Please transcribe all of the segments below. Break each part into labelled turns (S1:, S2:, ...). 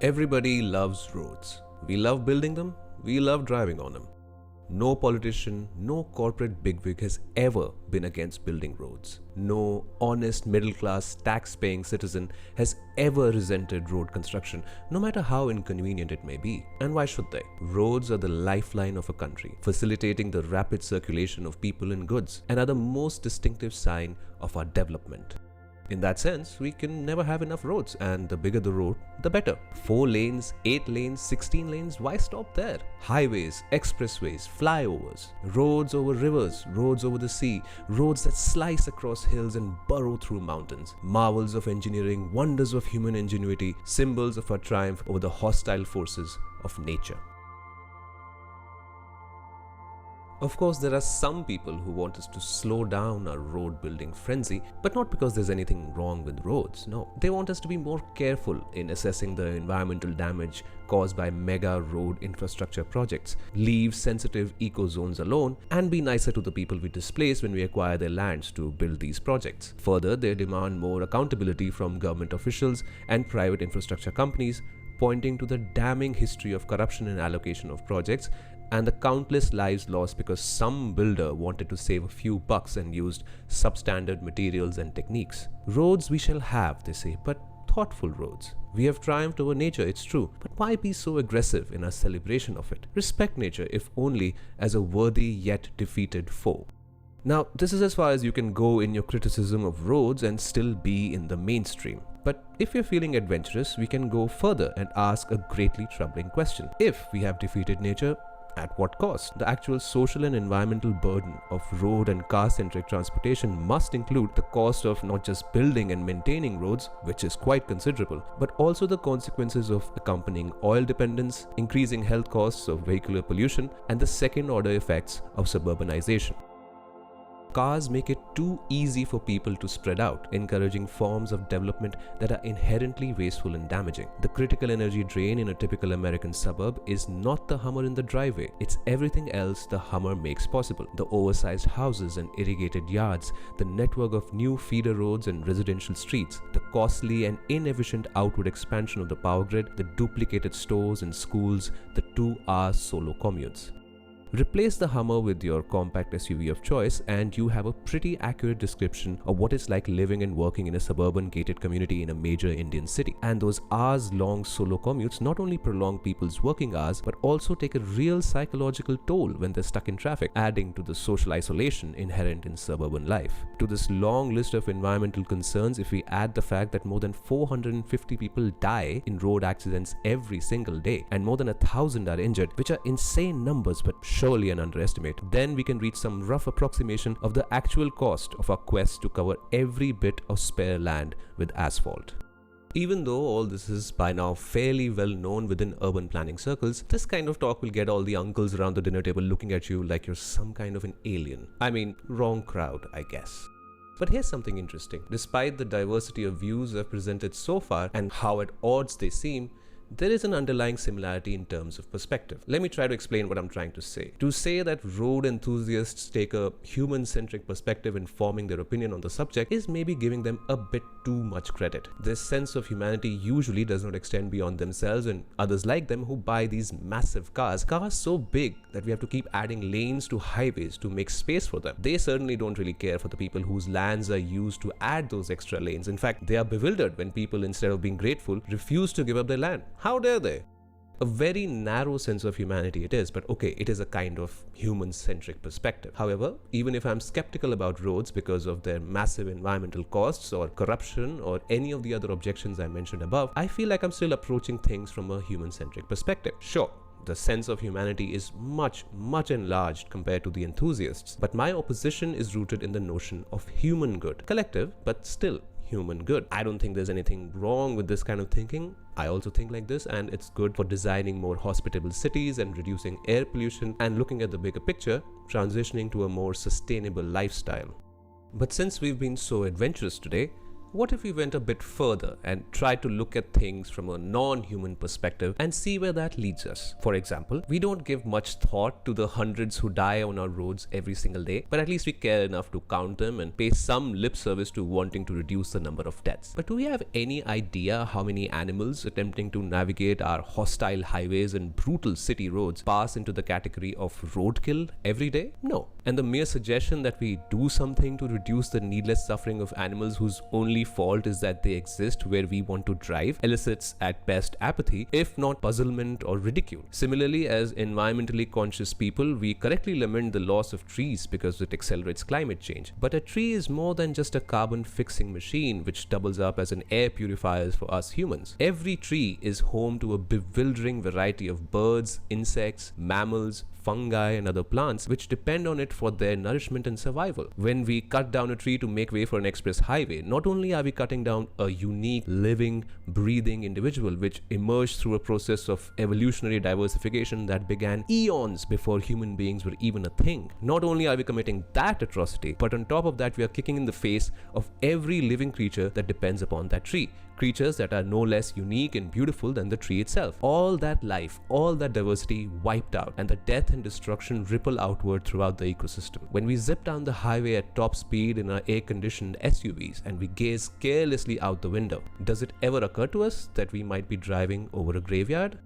S1: Everybody loves roads. We love building them, we love driving on them. No politician, no corporate bigwig has ever been against building roads. No honest middle class tax paying citizen has ever resented road construction, no matter how inconvenient it may be. And why should they? Roads are the lifeline of a country, facilitating the rapid circulation of people and goods, and are the most distinctive sign of our development. In that sense, we can never have enough roads, and the bigger the road, the better. 4 lanes, 8 lanes, 16 lanes, why stop there? Highways, expressways, flyovers, roads over rivers, roads over the sea, roads that slice across hills and burrow through mountains. Marvels of engineering, wonders of human ingenuity, symbols of our triumph over the hostile forces of nature. Of course, there are some people who want us to slow down our road building frenzy, but not because there's anything wrong with roads. No, they want us to be more careful in assessing the environmental damage caused by mega road infrastructure projects, leave sensitive eco zones alone, and be nicer to the people we displace when we acquire their lands to build these projects. Further, they demand more accountability from government officials and private infrastructure companies, pointing to the damning history of corruption in allocation of projects and the countless lives lost because some builder wanted to save a few bucks and used substandard materials and techniques. Roads we shall have, they say, but thoughtful roads. We have triumphed over nature, it's true, but why be so aggressive in our celebration of it? Respect nature, if only as a worthy yet defeated foe. Now, this is as far as you can go in your criticism of roads and still be in the mainstream. But if you're feeling adventurous, we can go further and ask a greatly troubling question. If we have defeated nature, at what cost? The actual social and environmental burden of road and car-centric transportation must include the cost of not just building and maintaining roads, which is quite considerable, but also the consequences of accompanying oil dependence, increasing health costs of vehicular pollution, and the second-order effects of suburbanization. Cars make it too easy for people to spread out, encouraging forms of development that are inherently wasteful and damaging. The critical energy drain in a typical American suburb is not the Hummer in the driveway, it's everything else the Hummer makes possible. The oversized houses and irrigated yards, the network of new feeder roads and residential streets, the costly and inefficient outward expansion of the power grid, the duplicated stores and schools, the 2-hour solo commutes. Replace the Hummer with your compact SUV of choice and you have a pretty accurate description of what it's like living and working in a suburban gated community in a major Indian city. And those hours-long solo commutes not only prolong people's working hours but also take a real psychological toll when they're stuck in traffic, adding to the social isolation inherent in suburban life. To this long list of environmental concerns, if we add the fact that more than 450 people die in road accidents every single day and more than 1,000 are injured, which are insane numbers but surely an underestimate, then we can reach some rough approximation of the actual cost of our quest to cover every bit of spare land with asphalt. Even though all this is by now fairly well known within urban planning circles, this kind of talk will get all the uncles around the dinner table looking at you like you're some kind of an alien. I mean, wrong crowd, I guess. But here's something interesting. Despite the diversity of views I've presented so far and how at odds they seem, there is an underlying similarity in terms of perspective. Let me try to explain what I'm trying to say. To say that road enthusiasts take a human-centric perspective in forming their opinion on the subject is maybe giving them a bit too much credit. This sense of humanity usually does not extend beyond themselves and others like them who buy these massive cars so big that we have to keep adding lanes to highways to make space for them. They certainly don't really care for the people whose lands are used to add those extra lanes. In fact, they are bewildered when people, instead of being grateful, refuse to give up their land. How dare they? A very narrow sense of humanity it is, but okay, it is a kind of human-centric perspective. However, even if I'm skeptical about roads because of their massive environmental costs or corruption or any of the other objections I mentioned above, I feel like I'm still approaching things from a human-centric perspective. Sure, the sense of humanity is much enlarged compared to the enthusiasts, but my opposition is rooted in the notion of human good. Collective, but still human good. I don't think there's anything wrong with this kind of thinking. I also think like this, and it's good for designing more hospitable cities and reducing air pollution and looking at the bigger picture, transitioning to a more sustainable lifestyle. But since we've been so adventurous today, What if we went a bit further and tried to look at things from a non-human perspective and see where that leads us? For example, we don't give much thought to the hundreds who die on our roads every single day, but at least we care enough to count them and pay some lip service to wanting to reduce the number of deaths. But do we have any idea how many animals attempting to navigate our hostile highways and brutal city roads pass into the category of roadkill every day? No. And the mere suggestion that we do something to reduce the needless suffering of animals whose only fault is that they exist where we want to drive elicits at best apathy, if not puzzlement or ridicule. Similarly, as environmentally conscious people, we correctly lament the loss of trees because it accelerates climate change. But a tree is more than just a carbon fixing machine which doubles up as an air purifier for us humans. Every tree is home to a bewildering variety of birds, insects, mammals, fungi and other plants which depend on it for their nourishment and survival. When we cut down a tree to make way for an express highway, not only are we cutting down a unique, living, breathing individual which emerged through a process of evolutionary diversification that began eons before human beings were even a thing. Not only are we committing that atrocity, but on top of that we are kicking in the face of every living creature that depends upon that tree. Creatures that are no less unique and beautiful than the tree itself. All that life, all that diversity wiped out, and the death and destruction ripple outward throughout the ecosystem. When we zip down the highway at top speed in our air-conditioned SUVs and we gaze carelessly out the window, does it ever occur to us that we might be driving over a graveyard?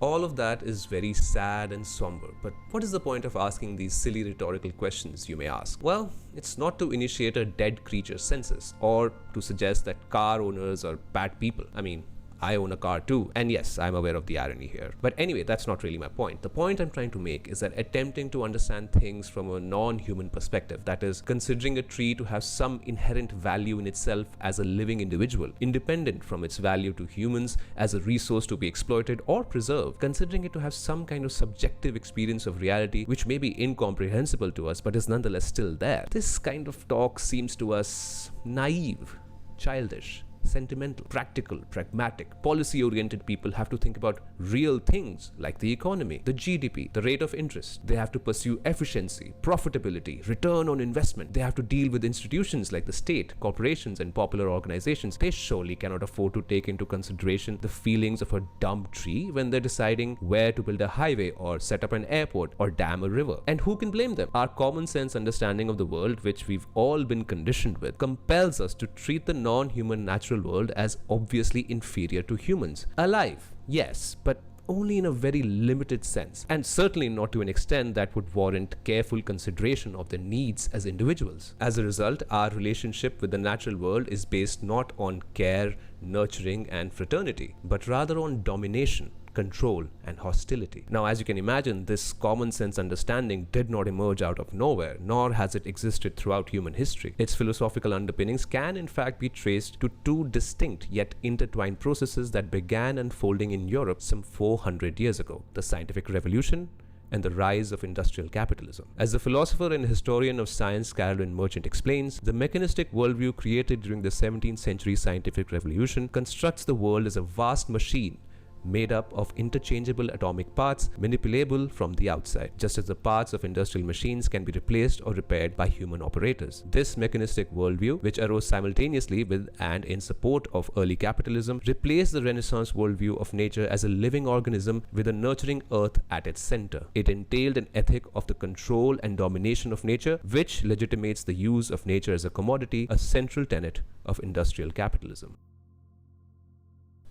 S1: All of that is very sad and somber, but what is the point of asking these silly rhetorical questions, you may ask? Well, it's not to initiate a dead creature census or to suggest that car owners are bad people. I mean, I own a car too, and yes, I'm aware of the irony here. But anyway, that's not really my point. The point I'm trying to make is that attempting to understand things from a non-human perspective, that is, considering a tree to have some inherent value in itself as a living individual, independent from its value to humans as a resource to be exploited or preserved, considering it to have some kind of subjective experience of reality which may be incomprehensible to us but is nonetheless still there. This kind of talk seems to us naive, childish, sentimental, practical, pragmatic, policy-oriented people have to think about real things like the economy, the GDP, the rate of interest. They have to pursue efficiency, profitability, return on investment. They have to deal with institutions like the state, corporations, and popular organizations. They surely cannot afford to take into consideration the feelings of a dumb tree when they're deciding where to build a highway or set up an airport or dam a river. And who can blame them? Our common sense understanding of the world, which we've all been conditioned with, compels us to treat the non-human natural world as obviously inferior to humans. Alive, yes, but only in a very limited sense, and certainly not to an extent that would warrant careful consideration of their needs as individuals. As a result, our relationship with the natural world is based not on care, nurturing, and fraternity, but rather on domination, control, and hostility. Now, as you can imagine, this common sense understanding did not emerge out of nowhere, nor has it existed throughout human history. Its philosophical underpinnings can in fact be traced to two distinct yet intertwined processes that began unfolding in Europe some 400 years ago: the scientific revolution and the rise of industrial capitalism. As the philosopher and historian of science Carolyn Merchant explains, the mechanistic worldview created during the 17th century scientific revolution constructs the world as a vast machine made up of interchangeable atomic parts manipulable from the outside, just as the parts of industrial machines can be replaced or repaired by human operators. This mechanistic worldview, which arose simultaneously with and in support of early capitalism, replaced the Renaissance worldview of nature as a living organism with a nurturing earth at its center. It entailed an ethic of the control and domination of nature, which legitimates the use of nature as a commodity, a central tenet of industrial capitalism.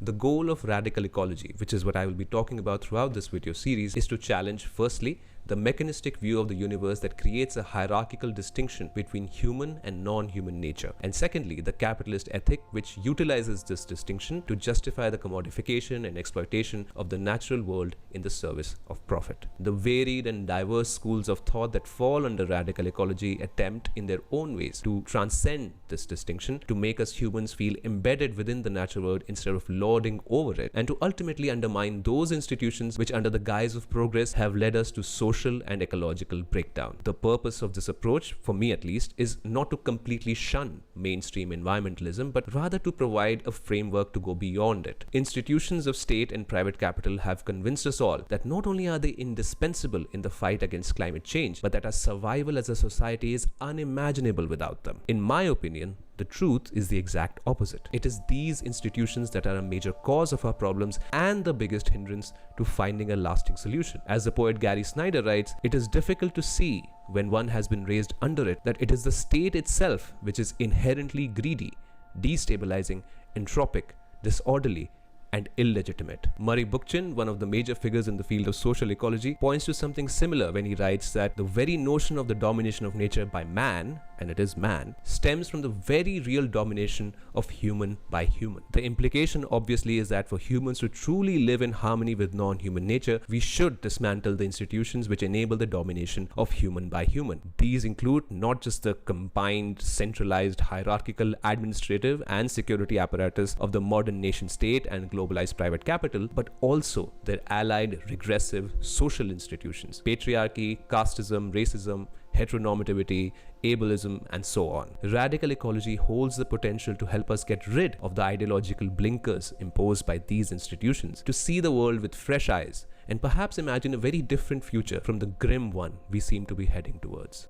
S1: The goal of radical ecology, which is what I will be talking about throughout this video series, is to challenge, firstly, the mechanistic view of the universe that creates a hierarchical distinction between human and non-human nature, and secondly, the capitalist ethic which utilizes this distinction to justify the commodification and exploitation of the natural world in the service of profit. The varied and diverse schools of thought that fall under radical ecology attempt in their own ways to transcend this distinction, to make us humans feel embedded within the natural world instead of lording over it, and to ultimately undermine those institutions which under the guise of progress have led us to social and ecological breakdown. The purpose of this approach, for me at least, is not to completely shun mainstream environmentalism, but rather to provide a framework to go beyond it. Institutions of state and private capital have convinced us all that not only are they indispensable in the fight against climate change, but that our survival as a society is unimaginable without them. In my opinion, The truth is the exact opposite. It is these institutions that are a major cause of our problems and the biggest hindrance to finding a lasting solution. As the poet Gary Snyder writes, it is difficult to see when one has been raised under it that it is the state itself which is inherently greedy, destabilizing, entropic, disorderly, and illegitimate. Murray Bookchin, one of the major figures in the field of social ecology, points to something similar when he writes that the very notion of the domination of nature by man, and it is man, stems from the very real domination of human by human. The implication obviously is that for humans to truly live in harmony with non-human nature, we should dismantle the institutions which enable the domination of human by human. These include not just the combined, centralized, hierarchical, administrative, and security apparatus of the modern nation state and globalized private capital, but also their allied regressive social institutions: patriarchy, casteism, racism, heteronormativity, ableism, and so on. Radical ecology holds the potential to help us get rid of the ideological blinkers imposed by these institutions, to see the world with fresh eyes, and perhaps imagine a very different future from the grim one we seem to be heading towards.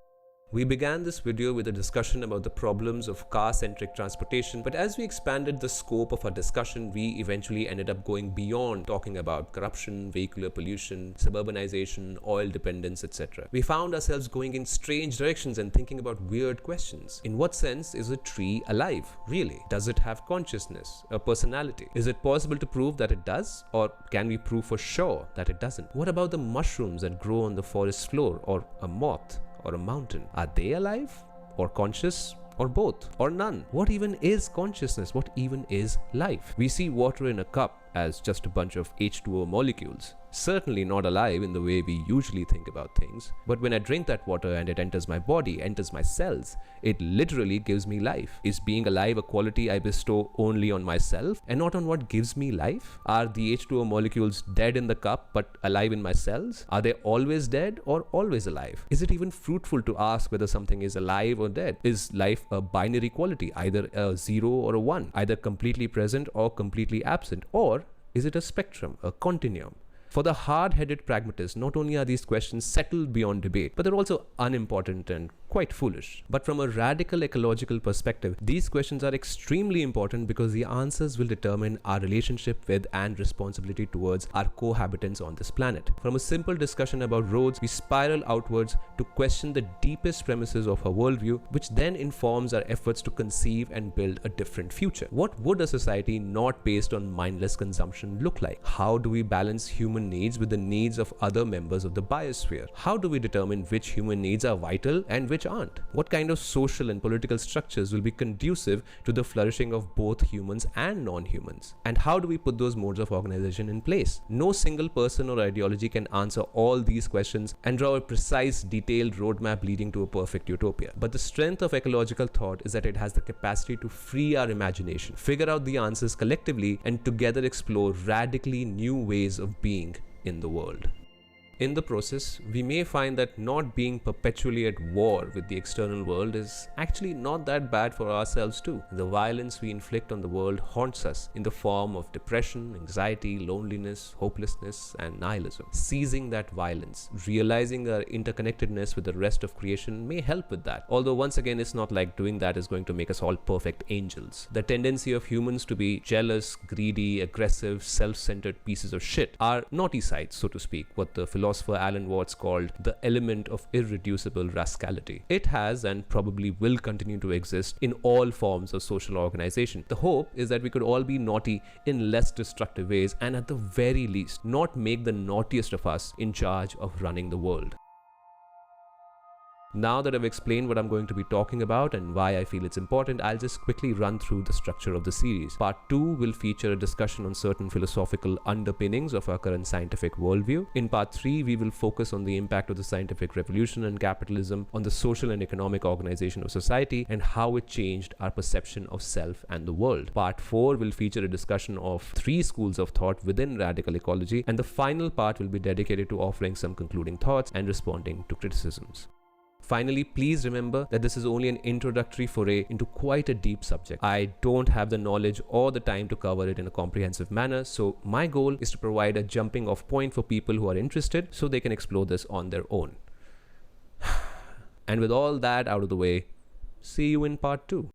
S1: We began this video with a discussion about the problems of car-centric transportation, but as we expanded the scope of our discussion, we eventually ended up going beyond talking about corruption, vehicular pollution, suburbanization, oil dependence, etc. We found ourselves going in strange directions and thinking about weird questions. In what sense is a tree alive, really? Does it have consciousness, a personality? Is it possible to prove that it does, or can we prove for sure that it doesn't? What about the mushrooms that grow on the forest floor, or a moth, or a mountain? Are they alive, or conscious, or both, or none? What even is consciousness? What even is life? We see water in a cup as just a bunch of H2O molecules. Certainly not alive in the way we usually think about things. But when I drink that water and it enters my body, enters my cells, it literally gives me life. Is being alive a quality I bestow only on myself and not on what gives me life? Are the H2O molecules dead in the cup but alive in my cells? Are they always dead or always alive? Is it even fruitful to ask whether something is alive or dead? Is life a binary quality, either a 0 or a 1, either completely present or completely absent? Or is it a spectrum, a continuum? For the hard-headed pragmatist, not only are these questions settled beyond debate, but they're also unimportant and quite foolish. But from a radical ecological perspective, these questions are extremely important because the answers will determine our relationship with and responsibility towards our cohabitants on this planet. From a simple discussion about roads, we spiral outwards to question the deepest premises of our worldview, which then informs our efforts to conceive and build a different future. What would a society not based on mindless consumption look like? How do we balance human needs with the needs of other members of the biosphere? How do we determine which human needs are vital and which aren't? What kind of social and political structures will be conducive to the flourishing of both humans and non-humans? And how do we put those modes of organization in place? No single person or ideology can answer all these questions and draw a precise, detailed roadmap leading to a perfect utopia. But the strength of ecological thought is that it has the capacity to free our imagination, figure out the answers collectively, and together explore radically new ways of being in the world. In the process, we may find that not being perpetually at war with the external world is actually not that bad for ourselves too. The violence we inflict on the world haunts us in the form of depression, anxiety, loneliness, hopelessness, and nihilism. Seizing that violence, realizing our interconnectedness with the rest of creation may help with that. Although once again, it's not like doing that is going to make us all perfect angels. The tendency of humans to be jealous, greedy, aggressive, self-centered pieces of shit are naughty sides, so to speak, what the philosopher Alan Watts called the element of irreducible rascality. It has and probably will continue to exist in all forms of social organization. The hope is that we could all be naughty in less destructive ways and at the very least not make the naughtiest of us in charge of running the world. Now that I've explained what I'm going to be talking about and why I feel it's important, I'll just quickly run through the structure of the series. Part 2 will feature a discussion on certain philosophical underpinnings of our current scientific worldview. In Part 3, we will focus on the impact of the scientific revolution and capitalism on the social and economic organization of society and how it changed our perception of self and the world. Part 4 will feature a discussion of 3 schools of thought within radical ecology, and the final part will be dedicated to offering some concluding thoughts and responding to criticisms. Finally, please remember that this is only an introductory foray into quite a deep subject. I don't have the knowledge or the time to cover it in a comprehensive manner, so my goal is to provide a jumping off point for people who are interested so they can explore this on their own. And with all that out of the way, see you in part 2.